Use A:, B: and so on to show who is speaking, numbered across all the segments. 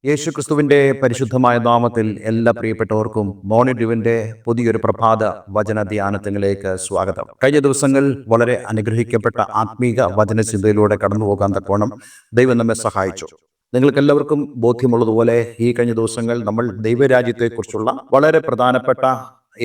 A: യേശുക്രിസ്തുവിന്റെ പരിശുദ്ധമായ നാമത്തിൽ എല്ലാ പ്രിയപ്പെട്ടവർക്കും മോർണിംഗ് ഡ്യൂവിന്റെ പുതിയൊരു പ്രഭാത വചന ധ്യാനത്തിലേക്ക് സ്വാഗതം. കഴിഞ്ഞ ദിവസങ്ങൾ വളരെ അനുഗ്രഹിക്കപ്പെട്ട ആത്മീക വചനചിന്തയിലൂടെ കടന്നു പോകാൻ തക്കോണം ദൈവം നമ്മെ സഹായിച്ചു. നിങ്ങൾക്കെല്ലാവർക്കും ബോധ്യമുള്ളതുപോലെ ഈ കഴിഞ്ഞ ദിവസങ്ങൾ നമ്മൾ ദൈവരാജ്യത്തെക്കുറിച്ചുള്ള വളരെ പ്രധാനപ്പെട്ട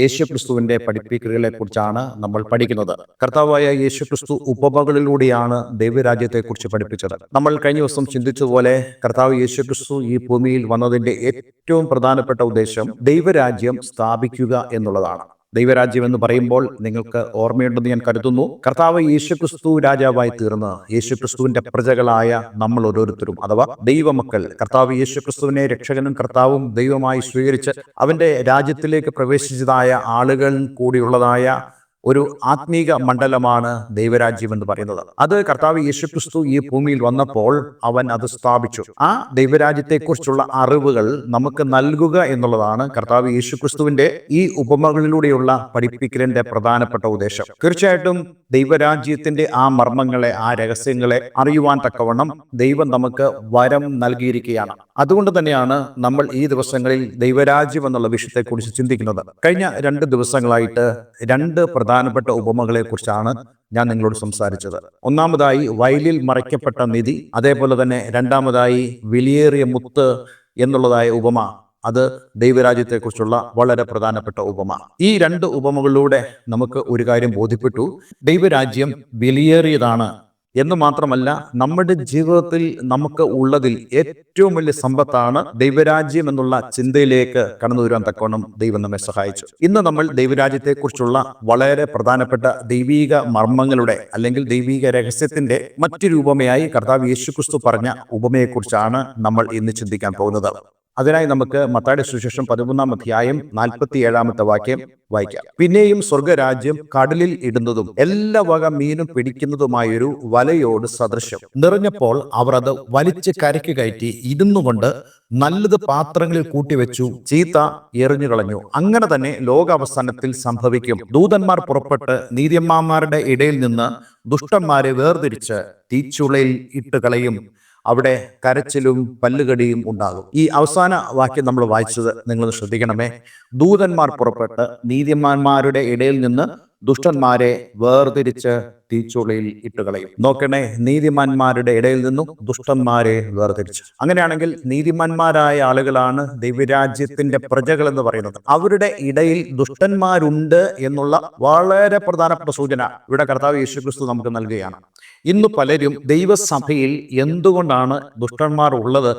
A: യേശുക്രിസ്തുവിന്റെ പഠിപ്പിക്കലുകളെ കുറിച്ചാണ് നമ്മൾ പഠിക്കുന്നത്. കർത്താവായ യേശുക്രിസ്തു ഉപമകളിലൂടെയാണ് ദൈവരാജ്യത്തെക്കുറിച്ച് പഠിപ്പിച്ചത്. നമ്മൾ കഴിഞ്ഞ ദിവസം ചിന്തിച്ചതുപോലെ കർത്താവ് യേശുക്രിസ്തു ഈ ഭൂമിയിൽ വന്നതിന്റെ ഏറ്റവും പ്രധാനപ്പെട്ട ഉദ്ദേശം ദൈവരാജ്യം സ്ഥാപിക്കുക എന്നുള്ളതാണ്. ദൈവരാജ്യം എന്ന് പറയുമ്പോൾ നിങ്ങൾക്ക് ഓർമ്മയുണ്ടെന്ന് ഞാൻ കരുതുന്നു. കർത്താവ് യേശുക്രിസ്തു രാജാവായി തീർന്ന് യേശുക്രിസ്തുവിന്റെ പ്രജകളായ നമ്മൾ ഓരോരുത്തരും അഥവാ ദൈവമക്കൾ കർത്താവ് യേശുക്രിസ്തുവിനെ രക്ഷകനും കർത്താവും ദൈവമായി സ്വീകരിച്ച് അവന്റെ രാജ്യത്തിലേക്ക് പ്രവേശിച്ചതായ ആളുകൾ കൂടിയുള്ളതായ ഒരു ആത്മീക മണ്ഡലമാണ് ദൈവരാജ്യം എന്ന് പറയുന്നത്. അത് കർത്താവ് യേശുക്രിസ്തു ഈ ഭൂമിയിൽ വന്നപ്പോൾ അവൻ അത് സ്ഥാപിച്ചു. ആ ദൈവരാജ്യത്തെക്കുറിച്ചുള്ള അറിവുകൾ നമുക്ക് നൽകുക എന്നുള്ളതാണ് കർത്താവ് യേശുക്രിസ്തുവിന്റെ ഈ ഉപമകളിലൂടെയുള്ള പഠിപ്പിക്കലിന്റെ പ്രധാനപ്പെട്ട ഉദ്ദേശം. തീർച്ചയായിട്ടും ദൈവരാജ്യത്തിന്റെ ആ മർമ്മങ്ങളെ, ആ രഹസ്യങ്ങളെ അറിയുവാൻ തക്കവണ്ണം ദൈവം നമുക്ക് വരം നൽകിയിരിക്കുകയാണ്. അതുകൊണ്ട് തന്നെയാണ് നമ്മൾ ഈ ദിവസങ്ങളിൽ ദൈവരാജ്യം എന്നുള്ള വിഷയത്തെക്കുറിച്ച് ചിന്തിക്കുന്നത്. കഴിഞ്ഞ 2 ദിവസങ്ങളായിട്ട് 2 പ്രധാനപ്പെട്ട ഉപമകളെ കുറിച്ചാണ് ഞാൻ നിങ്ങളോട് സംസാരിച്ചത്. ഒന്നാമതായി വയലിൽ മറയ്ക്കപ്പെട്ട നിധി, അതേപോലെ തന്നെ രണ്ടാമതായി വിലയേറിയ മുത്ത് എന്നുള്ളതായ ഉപമ. അത് ദൈവരാജ്യത്തെക്കുറിച്ചുള്ള വളരെ പ്രധാനപ്പെട്ട ഉപമ. ഈ 2 ഉപമകളിലൂടെ നമുക്ക് ഒരു കാര്യം ബോധ്യപ്പെട്ടു. ദൈവരാജ്യം വിലയേറിയതാണ് എന്ന് മാത്രമല്ല, നമ്മുടെ ജീവിതത്തിൽ നമുക്ക് ഉള്ളതിൽ ഏറ്റവും വലിയ സമ്പത്താണ് ദൈവരാജ്യം എന്നുള്ള ചിന്തയിലേക്ക് കടന്നു വരുവാൻ തക്കവണ്ണം ദൈവം നമ്മെ സഹായിച്ചു. ഇന്ന് നമ്മൾ ദൈവരാജ്യത്തെക്കുറിച്ചുള്ള വളരെ പ്രധാനപ്പെട്ട ദൈവീക മർമ്മങ്ങളുടെ അല്ലെങ്കിൽ ദൈവീക രഹസ്യത്തിന്റെ മറ്റു രൂപമയായി കർത്താവ് യേശുക്രിസ്തു പറഞ്ഞ ഉപമയെക്കുറിച്ചാണ് നമ്മൾ ഇന്ന് ചിന്തിക്കാൻ പോകുന്നത്. അതിനായി നമുക്ക് മത്തായിയുടെ സുവിശേഷം 13-ാം അധ്യായം 47-ാമത്തെ വാക്യം വായിക്കാം. പിന്നെയും സ്വർഗരാജ്യം കടലിൽ ഇടുന്നതും എല്ലാ വക മീനും പിടിക്കുന്നതുമായൊരു വലയോട് സദൃശ്യം. നിറഞ്ഞപ്പോൾ അവർ അത് വലിച്ച് കരയ്ക്ക് കയറ്റി ഇരുന്നുകൊണ്ട് നല്ലത് പാത്രങ്ങളിൽ കൂട്ടിവെച്ചു, ചീത്ത എറിഞ്ഞു കളഞ്ഞു. അങ്ങനെ തന്നെ ലോകാവസാനത്തിൽ സംഭവിക്കും. ദൂതന്മാർ പുറപ്പെട്ട് നീതിമാന്മാരുടെ ഇടയിൽ നിന്ന് ദുഷ്ടന്മാരെ വേർതിരിച്ച് തീച്ചുളയിൽ ഇട്ട് കളയും. അവിടെ കരച്ചിലും പല്ലുകടിയും ഉണ്ടാകും. ഈ അവസാന വാക്യം നമ്മൾ വായിച്ചത് നിങ്ങൾ ശ്രദ്ധിക്കണമേ. ദൂതന്മാർ പുറപ്പെട്ട് നീതിമാന്മാരുടെ ഇടയിൽ നിന്ന് ദുഷ്ടന്മാരെ വേർതിരിച്ച് തീച്ചുളയിൽ ഇട്ടുകളയും. നോക്കണേ, നീതിമാന്മാരുടെ ഇടയിൽ നിന്നും ദുഷ്ടന്മാരെ വേർതിരിച്ച്. അങ്ങനെയാണെങ്കിൽ നീതിമാന്മാരായ ആളുകളാണ് ദൈവരാജ്യത്തിന്റെ പ്രജകൾ എന്ന് പറയുന്നത്. അവരുടെ ഇടയിൽ ദുഷ്ടന്മാരുണ്ട് എന്നുള്ള വളരെ പ്രധാനപ്പെട്ട സൂചന ഇവിടെ കർത്താവ് യേശുക്രിസ്തു നമുക്ക് നൽകുകയാണ്. ഇന്ന് പലരും ദൈവസഭയിൽ എന്തുകൊണ്ടാണ് ദുഷ്ടന്മാർ ഉള്ളത്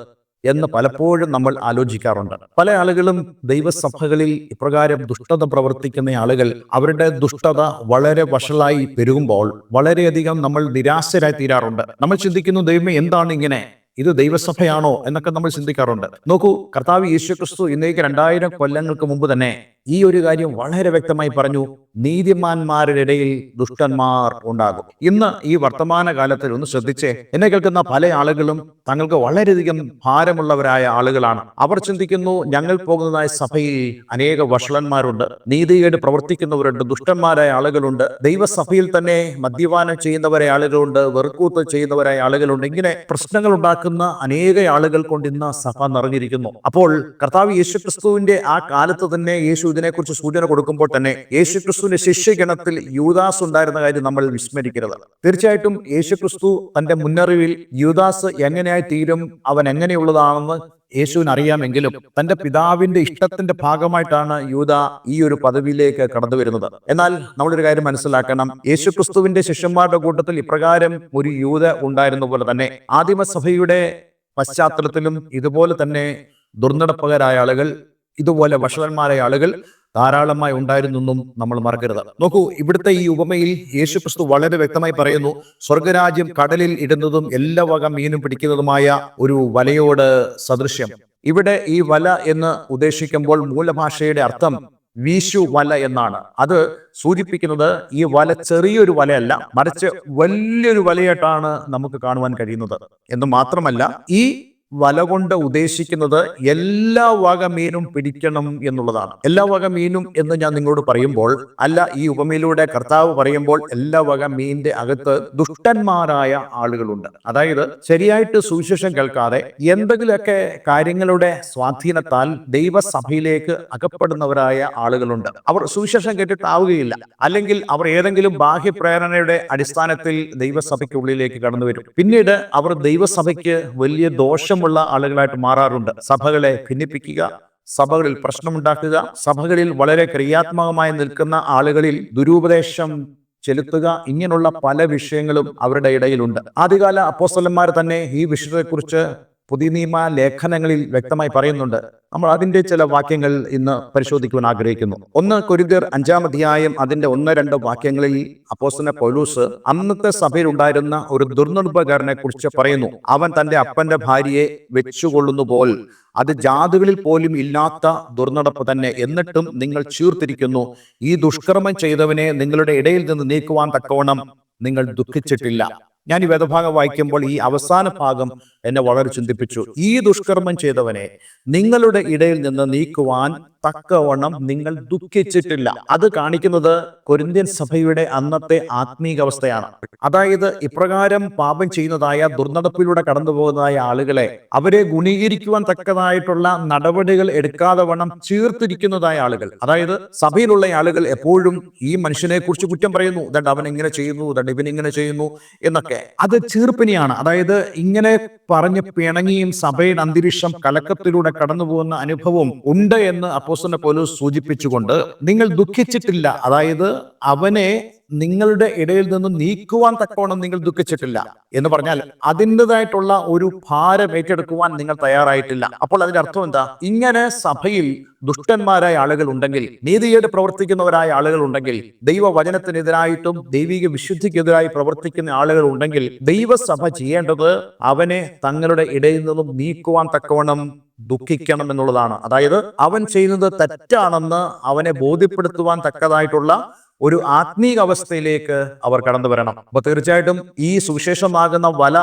A: എന്ന് പലപ്പോഴും നമ്മൾ ആലോചിക്കാറുണ്ട്. പല ആളുകളും ദൈവസഭകളിൽ ഇപ്രകാരം ദുഷ്ടത പ്രവർത്തിക്കുന്ന ആളുകൾ അവരുടെ ദുഷ്ടത വളരെ വഷളായി പെരുകുമ്പോൾ വളരെയധികം നമ്മൾ നിരാശരായി തീരാറുണ്ട്. നമ്മൾ ചിന്തിക്കുന്നു, ദൈവമേ എന്താണ് ഇങ്ങനെ, ഇത് ദൈവസഭയാണോ എന്നൊക്കെ നമ്മൾ ചിന്തിക്കാറുണ്ട്. നോക്കൂ, കർത്താവ് യേശുക്രിസ്തു ഇന്നേക്ക് 2000 കൊല്ലങ്ങൾക്ക് മുമ്പ് തന്നെ ഈ ഒരു കാര്യം വളരെ വ്യക്തമായി പറഞ്ഞു. നീതിമാന്മാരുടെ ഇടയിൽ ദുഷ്ടന്മാർ ഉണ്ടാകും. ഇന്ന് ഈ വർത്തമാന കാലത്തിൽ ഒന്ന് ശ്രദ്ധിച്ചേ, എന്നെ കേൾക്കുന്ന പല ആളുകളും തങ്ങൾക്ക് വളരെയധികം ഭാരമുള്ളവരായ ആളുകളാണ്. അവർ ചിന്തിക്കുന്നു, ഞങ്ങൾ പോകുന്നതായ സഭയിൽ അനേക വഷളന്മാരുണ്ട്, നീതികേട് പ്രവർത്തിക്കുന്നവരുണ്ട്, ദുഷ്ടന്മാരായ ആളുകളുണ്ട്, ദൈവസഭയിൽ തന്നെ മദ്യപാനം ചെയ്യുന്നവരായ ആളുകളുണ്ട്, വെറുക്കൂത്ത് ചെയ്യുന്നവരായ ആളുകളുണ്ട്. ഇങ്ങനെ പ്രശ്നങ്ങൾ ഉണ്ടാക്കുന്ന അനേക ആളുകൾ കൊണ്ട് ഇന്ന് സഭ നിറഞ്ഞിരിക്കുന്നു. അപ്പോൾ കർത്താവ് യേശുക്രിസ്തുവിന്റെ ആ കാലത്ത് തന്നെ യേശു ഇതിനെക്കുറിച്ച് സൂചന കൊടുക്കുമ്പോൾ തന്നെ യേശുക്രിസ്തുവിന്റെ ശിഷ്യഗണത്തിൽ യൂദാസ് ഉണ്ടായിരുന്ന കാര്യം നമ്മൾ വിസ്മരിക്കരുത്. തീർച്ചയായിട്ടും യേശുക്രിസ്തു തന്റെ മുന്നറിവിൽ യൂദാസ് എങ്ങനെയായി തീരും, അവൻ എങ്ങനെയുള്ളതാണെന്ന് യേശുവിന് അറിയാമെങ്കിലും തന്റെ പിതാവിന്റെ ഇഷ്ടത്തിന്റെ ഭാഗമായിട്ടാണ് യൂദ ഈ ഒരു പദവിയിലേക്ക് കടന്നു വരുന്നത്. എന്നാൽ നമ്മളൊരു കാര്യം മനസ്സിലാക്കണം, യേശുക്രിസ്തുവിന്റെ ശിഷ്യന്മാരുടെ കൂട്ടത്തിൽ ഇപ്രകാരം ഒരു യൂദ ഉണ്ടായിരുന്ന പോലെ തന്നെ ആദിമസഭയുടെ പശ്ചാത്തലത്തിലും ഇതുപോലെ തന്നെ ദുർനടപ്പകരായ ആളുകൾ, ഇതുപോലെ വഷളന്മാരായ ആളുകൾ ധാരാളമായി ഉണ്ടായിരുന്നെന്നും നമ്മൾ മറക്കരുത്. നോക്കൂ, ഇവിടുത്തെ ഈ ഉപമയിൽ യേശുക്രിസ്തു വളരെ വ്യക്തമായി പറയുന്നു, സ്വർഗരാജ്യം കടലിൽ ഇടുന്നതും എല്ലാ വക മീനും പിടിക്കുന്നതുമായ ഒരു വലയോട് സദൃശ്യം. ഇവിടെ ഈ വല എന്ന് ഉദ്ദേശിക്കുമ്പോൾ മൂലഭാഷയുടെ അർത്ഥം വീശു വല എന്നാണ്. അത് സൂചിപ്പിക്കുന്നത് ഈ വല ചെറിയൊരു വലയല്ല, മറിച്ച് വലിയൊരു വലയായിട്ടാണ് നമുക്ക് കാണുവാൻ കഴിയുന്നത്. എന്ന് മാത്രമല്ല, ഈ വല കൊണ്ട് ഉദ്ദേശിക്കുന്നത് എല്ലാ വക മീനും പിടിക്കണം എന്നുള്ളതാണ്. എല്ലാ വക മീനും എന്ന് ഞാൻ നിങ്ങളോട് പറയുമ്പോൾ അല്ല, ഈ ഉപമയിലൂടെ കർത്താവ് പറയുമ്പോൾ എല്ലാ വക മീനിന്റെ അകത്ത് ദുഷ്ടന്മാരായ ആളുകളുണ്ട്. അതായത് ശരിയായിട്ട് സുവിശേഷം കേൾക്കാതെ എന്തെങ്കിലുമൊക്കെ കാര്യങ്ങളുടെ സ്വാധീനത്താൽ ദൈവസഭയിലേക്ക് അകപ്പെടുന്നവരായ ആളുകളുണ്ട്. അവർ സുവിശേഷം കേട്ടിട്ടാവുകയില്ല, അല്ലെങ്കിൽ അവർ ഏതെങ്കിലും ബാഹ്യപ്രേരണയുടെ അടിസ്ഥാനത്തിൽ ദൈവസഭയ്ക്കുള്ളിലേക്ക് കടന്നു വരും. പിന്നീട് അവർ ദൈവസഭയ്ക്ക് വലിയ ദോഷമുള്ള ആളുകളായിട്ട് മാറാറുണ്ട്. സഭകളെ ഭിന്നിപ്പിക്കുക, സഭകളിൽ പ്രശ്നമുണ്ടാക്കുക, സഭകളിൽ വളരെ ക്രിയാത്മകമായി നിൽക്കുന്ന ആളുകളിൽ ദുരുപദേശം ചെലുത്തുക, ഇങ്ങനെയുള്ള പല വിഷയങ്ങളും അവരുടെ ഇടയിലുണ്ട്. ആദ്യകാല അപ്പോസ്തലന്മാർ തന്നെ ഈ വിഷയത്തെക്കുറിച്ച് പുതിയ നിയമ ലേഖനങ്ങളിൽ വ്യക്തമായി പറയുന്നുണ്ട്. നമ്മൾ അതിന്റെ ചില വാക്യങ്ങൾ ഇന്ന് പരിശോധിക്കുവാൻ ആഗ്രഹിക്കുന്നു. 1 കൊരിന്ത്യർ 5-ാം അധ്യായം അതിന്റെ 1-2 വാക്യങ്ങളിൽ അപ്പോസ്തലൻ പൗലോസ് അന്നത്തെ സഭയിൽ ഉണ്ടായിരുന്ന ഒരു ദുർനടപ്പുകാരനെ കുറിച്ച് പറയുന്നു. അവൻ തന്റെ അപ്പന്റെ ഭാര്യയെ വെച്ചുകൊള്ളുന്നു പോൽ അത് ജാതികളിൽ പോലും ഇല്ലാത്ത ദുർനടപ്പ് തന്നെ, എന്നിട്ടും നിങ്ങൾ ചീർത്തിരിക്കുന്നു. ഈ ദുഷ്കർമ്മം ചെയ്തവനെ നിങ്ങളുടെ ഇടയിൽ നിന്ന് നീക്കുവാൻ തക്കവണ്ണം നിങ്ങൾ ദുഃഖിച്ചിട്ടില്ല. ഞാൻ ഈ വേദഭാഗം വായിക്കുമ്പോൾ ഈ അവസാന ഭാഗം എന്നെ വളരെ ചിന്തിപ്പിച്ചു. ഈ ദുഷ്കർമ്മം ചെയ്തവനെ നിങ്ങളുടെ ഇടയിൽ നിന്ന് നീക്കുവാൻ തക്കവണ്ണം നിങ്ങൾ ദുഃഖിച്ചിട്ടില്ല. അത് കാണിക്കുന്നത് കൊരിന്ത്യൻ സഭയുടെ അന്നത്തെ ആത്മീക അവസ്ഥയാണ്. അതായത് ഇപ്രകാരം പാപം ചെയ്യുന്നതായ ദുർനടപ്പിലൂടെ കടന്നു പോകുന്നതായ ആളുകളെ അവരെ ഗുണീകരിക്കുവാൻ തക്കതായിട്ടുള്ള നടപടികൾ എടുക്കാതെ വണ്ണം ചീർത്തിരിക്കുന്നതായ ആളുകൾ. അതായത് സഭയിലുള്ള ആളുകൾ എപ്പോഴും ഈ മനുഷ്യനെ കുറിച്ച് കുറ്റം പറയുന്നു. ദണ്ട് അവൻ ഇങ്ങനെ ചെയ്യുന്നു, ദണ്ട് ഇവൻ ഇങ്ങനെ ചെയ്യുന്നു എന്നൊക്കെ. അത് ചീർപ്പിനെയാണ്. അതായത് ഇങ്ങനെ പറഞ്ഞ് പിണങ്ങിയും സഭയുടെ അന്തരീക്ഷം കലക്കത്തിലൂടെ കടന്നു പോകുന്ന അനുഭവം ഉണ്ട് എന്ന് അപ്പോസ്തലൻ പൗലോസ് സൂചിപ്പിച്ചുകൊണ്ട് നിങ്ങൾ ദുഃഖിച്ചിട്ടില്ല, അതായത് അവനെ നിങ്ങളുടെ ഇടയിൽ നിന്ന് നീക്കുവാൻ തക്കവണ്ണം നിങ്ങൾ ദുഃഖിച്ചിട്ടില്ല എന്ന് പറഞ്ഞാൽ അതിൻ്റെതായിട്ടുള്ള ഒരു ഭാരം ഏറ്റെടുക്കുവാൻ നിങ്ങൾ തയ്യാറായിട്ടില്ല. അപ്പോൾ അതിന്റെ അർത്ഥം എന്താ? ഇങ്ങനെ സഭയിൽ ദുഷ്ടന്മാരായ ആളുകൾ ഉണ്ടെങ്കിൽ, നീതിയോട് പ്രവർത്തിക്കുന്നവരായ ആളുകൾ ഉണ്ടെങ്കിൽ, ദൈവവചനത്തിനെതിരായിട്ടും ദൈവിക വിശുദ്ധിക്കെതിരായി പ്രവർത്തിക്കുന്ന ആളുകൾ ഉണ്ടെങ്കിൽ ദൈവസഭ ചെയ്യേണ്ടത് അവനെ തങ്ങളുടെ ഇടയിൽ നിന്നും നീക്കുവാൻ തക്കവണ്ണം ദുഃഖിക്കണം എന്നുള്ളതാണ്. അതായത് അവൻ ചെയ്യുന്നത് തെറ്റാണെന്ന് അവനെ ബോധ്യപ്പെടുത്തുവാൻ തക്കതായിട്ടുള്ള ഒരു ആത്മീക അവസ്ഥയിലേക്ക് അവർ കടന്നു വരണം. അപ്പൊ തീർച്ചയായിട്ടും ഈ സുവിശേഷമാകുന്ന വല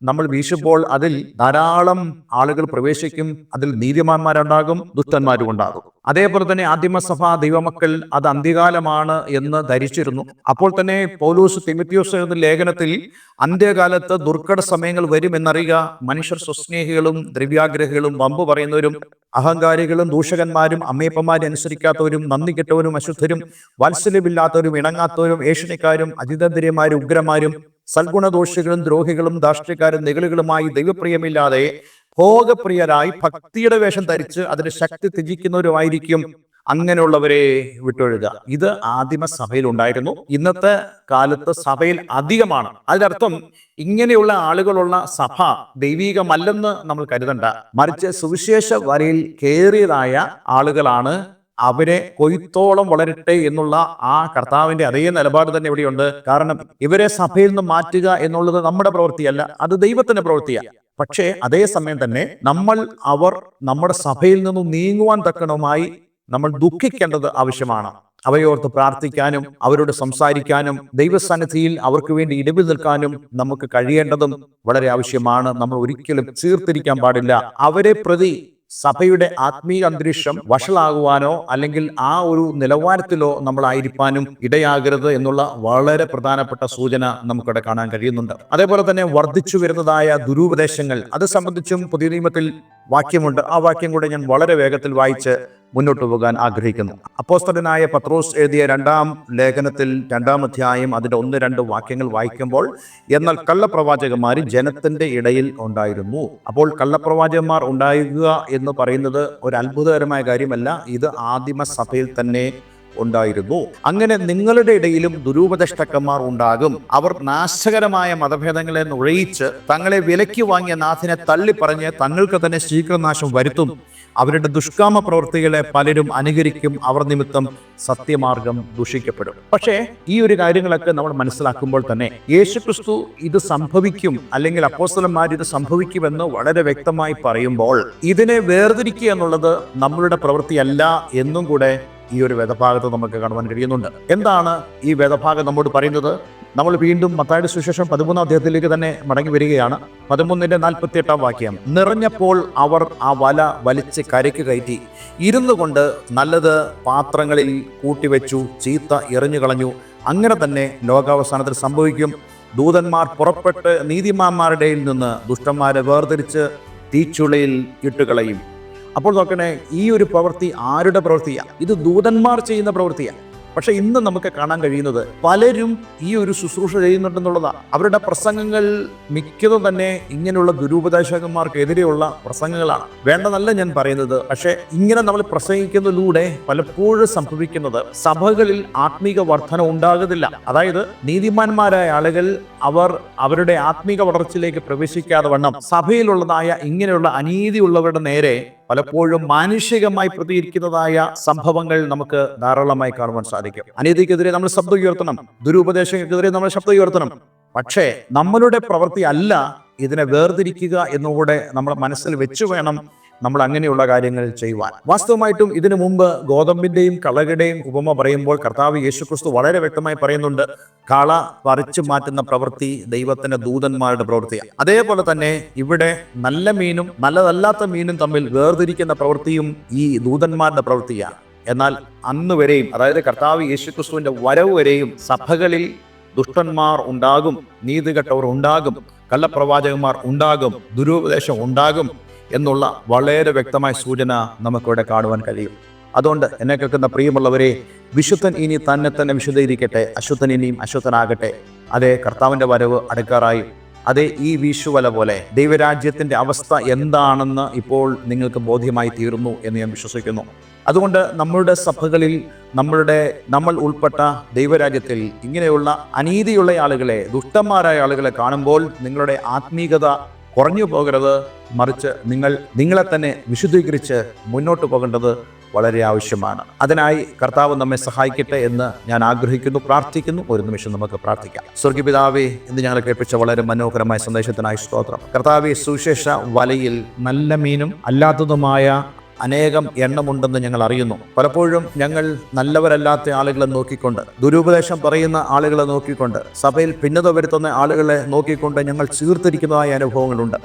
A: നമ്മൾ വീശുമ്പോൾ അതിൽ ധാരാളം ആളുകൾ പ്രവേശിക്കും. അതിൽ നീതിമാന്മാരുണ്ടാകും, ദുഷ്ടന്മാരും ഉണ്ടാകും. അതേപോലെ തന്നെ ആദിമസഭ ദൈവമക്കൾ അത് അന്ത്യകാലമാണ് എന്ന് ധരിച്ചിരുന്നു. അപ്പോൾ തന്നെ പൗലോസ് തിമോഥെയോസ് എഴുതുന്ന ലേഖനത്തിൽ അന്ത്യകാലത്ത് ദുർഘട സമയങ്ങൾ വരുമെന്നറിയുക. മനുഷ്യർ സ്വസ്നേഹികളും ദ്രവ്യാഗ്രഹികളും വമ്പ് പറയുന്നവരും അഹങ്കാരികളും ദൂഷകന്മാരും അമ്മയപ്പന്മാരെ അനുസരിക്കാത്തവരും നന്ദി കെട്ടവരും അശുദ്ധരും വാത്സല്യമില്ലാത്തവരും ഇണങ്ങാത്തവരും ഏഷണിക്കാരും അതിതന്തിര്യന്മാരും ഉഗ്രന്മാരും സൽഗുണദോഷികളും ദ്രോഹികളും ധാർഷ്ട്യക്കാരും നിഗളികളുമായി ദൈവപ്രിയമില്ലാതെ ഭോഗപ്രിയരായി ഭക്തിയുടെ വേഷം ധരിച്ച് അതിന്റെ ശക്തി ത്യജിക്കുന്നവരുമായിരിക്കും. അങ്ങനെയുള്ളവരെ വിട്ടൊഴുക. ഇത് ആദിമ സഭയിൽ ഉണ്ടായിരുന്നു. ഇന്നത്തെ കാലത്ത് സഭയിൽ അധികമാണ്. അതിനർത്ഥം ഇങ്ങനെയുള്ള ആളുകളുള്ള സഭ ദൈവികമല്ലെന്ന് നമ്മൾ കരുതണ്ട. മറിച്ച് സുവിശേഷ വരയിൽ കയറിയതായ ആളുകളാണ്. അവരെ കൊയ്ത്തോളം വളരട്ടെ എന്നുള്ള ആ കർത്താവിന്റെ അതേ നിലപാട് തന്നെ ഇവിടെയുണ്ട്. കാരണം ഇവരെ സഭയിൽ നിന്ന് മാറ്റുക എന്നുള്ളത് നമ്മുടെ പ്രവൃത്തിയല്ല, അത് ദൈവത്തിന്റെ പ്രവൃത്തിയാണ്. പക്ഷേ അതേസമയം തന്നെ അവർ നമ്മുടെ സഭയിൽ നിന്നും നീങ്ങുവാൻ തക്കണമായി നമ്മൾ ദുഃഖിക്കേണ്ടത് ആവശ്യമാണ്. അവയോർത്ത് പ്രാർത്ഥിക്കാനും അവരോട് സംസാരിക്കാനും ദൈവസന്നിധിയിൽ അവർക്ക് വേണ്ടി ഇടവിൽ നിൽക്കാനും നമുക്ക് കഴിയേണ്ടതും വളരെ ആവശ്യമാണ്. നമ്മൾ ഒരിക്കലും ചീർത്തിരിക്കാൻ പാടില്ല. അവരെ പ്രതി സഭയുടെ ആത്മീയ അന്തരീക്ഷം വഷളാകുവാനോ അല്ലെങ്കിൽ ആ ഒരു നിലവാരത്തിലോ നമ്മളായിരിക്കാനും ഇടയാകരുത് എന്നുള്ള വളരെ പ്രധാനപ്പെട്ട സൂചന നമുക്കിവിടെ കാണാൻ കഴിയുന്നുണ്ട്. അതേപോലെ തന്നെ വർദ്ധിച്ചു വരുന്നതായ ദുരുപദേശങ്ങൾ, അത് സംബന്ധിച്ചും പുതിയ നിയമത്തിൽ വാക്യമുണ്ട്. ആ വാക്യം കൂടെ ഞാൻ വളരെ വേഗത്തിൽ വായിച്ച് മുന്നോട്ട് പോകാൻ ആഗ്രഹിക്കുന്നു. അപ്പോസ്തലനായ പത്രോസ് എഴുതിയ 2-ാം ലേഖനത്തിൽ 2-ാം അധ്യായം അതിന്റെ 1-2 വാക്യങ്ങൾ വായിക്കുമ്പോൾ, എന്നാൽ കള്ളപ്രവാചകന്മാർ ജനത്തിന്റെ ഇടയിൽ ഉണ്ടായിരുന്നു. അപ്പോൾ കള്ളപ്രവാചകന്മാർ ഉണ്ടാകുക എന്ന് പറയുന്നത് ഒരു അത്ഭുതകരമായ കാര്യമല്ല. ഇത് ആദിമ സഭയിൽ തന്നെ ഉണ്ടായിരുന്നു. അങ്ങനെ നിങ്ങളുടെ ഇടയിലും ദുരുപദേഷ്ടക്കന്മാർ ഉണ്ടാകും. അവർ നാശകരമായ മതഭേദങ്ങളെ നുഴയിച്ച് തങ്ങളെ വിലയ്ക്ക് വാങ്ങിയ നാഥനെ തള്ളിപ്പറഞ്ഞ് തങ്ങൾക്ക് തന്നെ ശീഘ്രനാശം വരുത്തും. അവരുടെ ദുഷ്കാമ പ്രവൃത്തികളെ പലരും അനുകരിക്കും. അവർ നിമിത്തം സത്യമാർഗം ദുഷിക്കപ്പെടും. പക്ഷേ ഈ ഒരു കാര്യങ്ങളൊക്കെ നമ്മൾ മനസ്സിലാക്കുമ്പോൾ തന്നെ യേശുക്രിസ്തു ഇത് സംഭവിക്കും, അല്ലെങ്കിൽ അപ്പോസ്തലന്മാർ ഇത് സംഭവിക്കുമെന്ന് വളരെ വ്യക്തമായി പറയുമ്പോൾ ഇതിനെ വേർതിരിക്കുക എന്നുള്ളത് നമ്മളുടെ പ്രവൃത്തിയല്ല എന്നും കൂടെ ഈ ഒരു വേദഭാഗത്ത് നമുക്ക് കാണുവാൻ കഴിയുന്നുണ്ട്. എന്താണ് ഈ വേദഭാഗം നമ്മോട് പറയുന്നത്? നമ്മൾ വീണ്ടും മത്തായിയുടെ സുവിശേഷം 13-ാം അധ്യായത്തിലേക്ക് തന്നെ മടങ്ങി വരികയാണ്. 13-ന്റെ 48-ാം വാക്യം. നിറഞ്ഞപ്പോൾ അവർ ആ വല വലിച്ച് കരയ്ക്ക് കയറ്റി, ഇരുന്നു കൊണ്ട് നല്ലത് പാത്രങ്ങളിൽ കൂട്ടിവെച്ചു, ചീത്ത എറിഞ്ഞു കളഞ്ഞു. അങ്ങനെ തന്നെ ലോകാവസാനത്തിൽ സംഭവിക്കും. ദൂതന്മാർ പുറപ്പെട്ട് നീതിമാന്മാരുടെ നിന്ന് ദുഷ്ടന്മാരെ വേർതിരിച്ച് തീച്ചുളയിൽ ഇട്ടുകളയും. അപ്പോൾ നോക്കണേ, ഈ ഒരു പ്രവൃത്തി ആരുടെ പ്രവൃത്തിയാണ്? ഇത് ദൂതന്മാർ ചെയ്യുന്ന പ്രവൃത്തിയാണ്. പക്ഷെ ഇന്ന് നമുക്ക് കാണാൻ കഴിയുന്നത് പലരും ഈ ഒരു ശുശ്രൂഷ ചെയ്യുന്നുണ്ടെന്നുള്ളതാണ്. അവരുടെ പ്രസംഗങ്ങൾ മിക്കതും തന്നെ ഇങ്ങനെയുള്ള ദുരുപദേശകന്മാർക്കെതിരെയുള്ള പ്രസംഗങ്ങളാണ്. വേണ്ടതല്ല ഞാൻ പറയുന്നത്. പക്ഷെ ഇങ്ങനെ നമ്മൾ പ്രസംഗിക്കുന്നതിലൂടെ പലപ്പോഴും സംഭവിക്കുന്നത് സഭകളിൽ ആത്മീക വർധന ഉണ്ടാകുന്നില്ല. അതായത് നീതിമാന്മാരായ ആളുകൾ അവരുടെ ആത്മീക വളർച്ചയിലേക്ക് പ്രവേശിക്കാതെ വണ്ണം സഭയിലുള്ളതായ ഇങ്ങനെയുള്ള അനീതിയുള്ളവരുടെ നേരെ പലപ്പോഴും മാനുഷികമായി പ്രതികരിക്കുന്നതായ സംഭവങ്ങൾ നമുക്ക് ധാരാളമായി കാണുവാൻ സാധിക്കും. അനീതിക്കെതിരെ നമ്മൾ ശബ്ദം ഉയർത്തണം, ദുരുപദേശങ്ങൾക്കെതിരെ നമ്മൾ ശബ്ദം ഉയർത്തണം. പക്ഷേ നമ്മളുടെ പ്രവൃത്തി അല്ല ഇതിനെ വേർതിരിക്കുക എന്നുകൂടെ നമ്മുടെ മനസ്സിൽ വെച്ചു വേണം നമ്മൾ അങ്ങനെയുള്ള കാര്യങ്ങൾ ചെയ്യുവാൻ. വാസ്തവമായിട്ടും ഇതിനു മുമ്പ് ഗോതമ്പിന്റെയും കളകളുടെയും ഉപമ പറയുമ്പോൾ കർത്താവ് യേശുക്രിസ്തു വളരെ വ്യക്തമായി പറയുന്നുണ്ട്, കള പറിച്ചു മാറ്റുന്ന പ്രവൃത്തി ദൈവത്തിന്റെ ദൂതന്മാരുടെ പ്രവൃത്തിയാണ്. അതേപോലെ തന്നെ ഇവിടെ നല്ല മീനും നല്ലതല്ലാത്ത മീനും തമ്മിൽ വേർതിരിക്കുന്ന പ്രവൃത്തിയും ഈ ദൂതന്മാരുടെ പ്രവൃത്തിയാണ്. എന്നാൽ അന്ന് വരെയും, അതായത് കർത്താവ് യേശുക്രിസ്തുവിന്റെ വരവ് വരെയും സഭകളിൽ ദുഷ്ടന്മാർ ഉണ്ടാകും, നീതികെട്ടവർ ഉണ്ടാകും, കള്ളപ്രവാചകന്മാർ ഉണ്ടാകും, ദുരുപദേശം ഉണ്ടാകും എന്നുള്ള വളരെ വ്യക്തമായ സൂചന നമുക്കിവിടെ കാണുവാൻ കഴിയും. അതുകൊണ്ട് എന്നെ കേൾക്കുന്ന പ്രിയമുള്ളവരെ, വിശുദ്ധൻ ഇനി തന്നെ വിശുദ്ധീകരിക്കട്ടെ, അശുദ്ധൻ ഇനിയും അശുദ്ധനാകട്ടെ. അതേ, കർത്താവിന്റെ വരവ് അടുക്കാറായി. അതേ, ഈ വീശുവല പോലെ ദൈവരാജ്യത്തിന്റെ അവസ്ഥ എന്താണെന്ന് ഇപ്പോൾ നിങ്ങൾക്ക് ബോധ്യമായി തീർന്നു എന്ന് ഞാൻ വിശ്വസിക്കുന്നു. അതുകൊണ്ട് നമ്മളുടെ സഭകളിൽ നമ്മൾ ഉൾപ്പെട്ട ദൈവരാജ്യത്തിൽ ഇങ്ങനെയുള്ള അനീതിയുള്ള ആളുകളെ, ദുഷ്ടന്മാരായ ആളുകളെ കാണുമ്പോൾ നിങ്ങളുടെ ആത്മീകത കുറഞ്ഞു പോകരുത്. മറിച്ച് നിങ്ങളെ തന്നെ വിശുദ്ധീകരിച്ച് മുന്നോട്ട് പോകേണ്ടത് വളരെ ആവശ്യമാണ്. അതിനായി കർത്താവ് നമ്മെ സഹായിക്കട്ടെ എന്ന് ഞാൻ ആഗ്രഹിക്കുന്നു, പ്രാർത്ഥിക്കുന്നു. ഒരു നിമിഷം നമുക്ക് പ്രാർത്ഥിക്കാം. സ്വർഗ്ഗപിതാവേ, ഇന്ന് ഞങ്ങളെ കേൾപ്പിച്ച വളരെ മനോഹരമായ സന്ദേശത്തിനായി സ്തോത്രം. കർത്താവേ, സുവിശേഷ വലയിൽ നല്ല മീനും അല്ലാത്തതുമായ അനേകം എണ്ണമുണ്ടെന്ന് ഞങ്ങൾ അറിയുന്നു. പലപ്പോഴും ഞങ്ങൾ നല്ലവരല്ലാത്ത ആളുകളെ നോക്കിക്കൊണ്ട്, ദുരുപദേശം പറയുന്ന ആളുകളെ നോക്കിക്കൊണ്ട്, സഭയിൽ ഭിന്നത വരുത്തുന്ന ആളുകളെ നോക്കിക്കൊണ്ട് ഞങ്ങൾ ചീർത്തിരിക്കുന്നതായ അനുഭവങ്ങളുണ്ട്.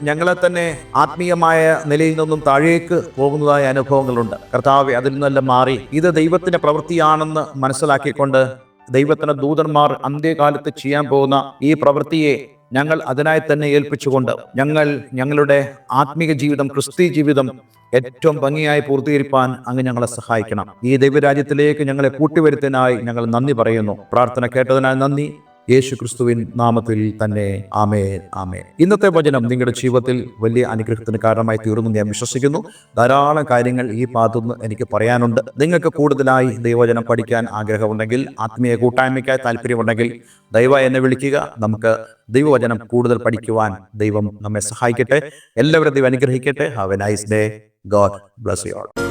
A: ഞങ്ങളെ തന്നെ ആത്മീയമായ നിലയിൽ നിന്നും താഴേക്ക് പോകുന്നതായ അനുഭവങ്ങളുണ്ട്. കർത്താവെ, അതിൽ നിന്നെല്ലാം മാറി ഇത് ദൈവത്തിന്റെ പ്രവൃത്തിയാണെന്ന് മനസ്സിലാക്കിക്കൊണ്ട് ദൈവത്തിന്റെ ദൂതന്മാർ അന്ത്യകാലത്ത് ചെയ്യാൻ പോകുന്ന ഈ പ്രവൃത്തിയെ ഞങ്ങൾ അതിനായി തന്നെ ഏൽപ്പിച്ചുകൊണ്ട് ഞങ്ങളുടെ ആത്മീക ജീവിതം, ക്രിസ്തീയ ജീവിതം ഏറ്റവും ഭംഗിയായി പൂർത്തീകരിപ്പാൻ അങ്ങ് ഞങ്ങളെ സഹായിക്കണം. ഈ ദൈവരാജ്യത്തിലേക്ക് ഞങ്ങളെ കൂട്ടിവരുത്തതിനായി ഞങ്ങൾ നന്ദി പറയുന്നു. പ്രാർത്ഥന കേട്ടതിനായി നന്ദി. യേശു ക്രിസ്തുവിൻ നാമത്തിൽ തന്നെ ആമേൻ, ആമേൻ. ഇന്നത്തെ വചനം നിങ്ങളുടെ ജീവിതത്തിൽ വലിയ അനുഗ്രഹത്തിന് കാരണമായി തീർന്നു ഞാൻ വിശ്വസിക്കുന്നു. ധാരാളം കാര്യങ്ങൾ ഈ ഭാഗത്തുനിന്ന് എനിക്ക് പറയാനുണ്ട്. നിങ്ങൾക്ക് കൂടുതലായി ദൈവവചനം പഠിക്കാൻ ആഗ്രഹമുണ്ടെങ്കിൽ, ആത്മീയ കൂട്ടായ്മയ്ക്കായി താല്പര്യമുണ്ടെങ്കിൽ ദയവായി എന്നെ വിളിക്കുക. നമുക്ക് ദൈവവചനം കൂടുതൽ പഠിക്കുവാൻ ദൈവം നമ്മെ സഹായിക്കട്ടെ. എല്ലാവരും ദൈവം അനുഗ്രഹിക്കട്ടെ. Have A nice day. God bless you all.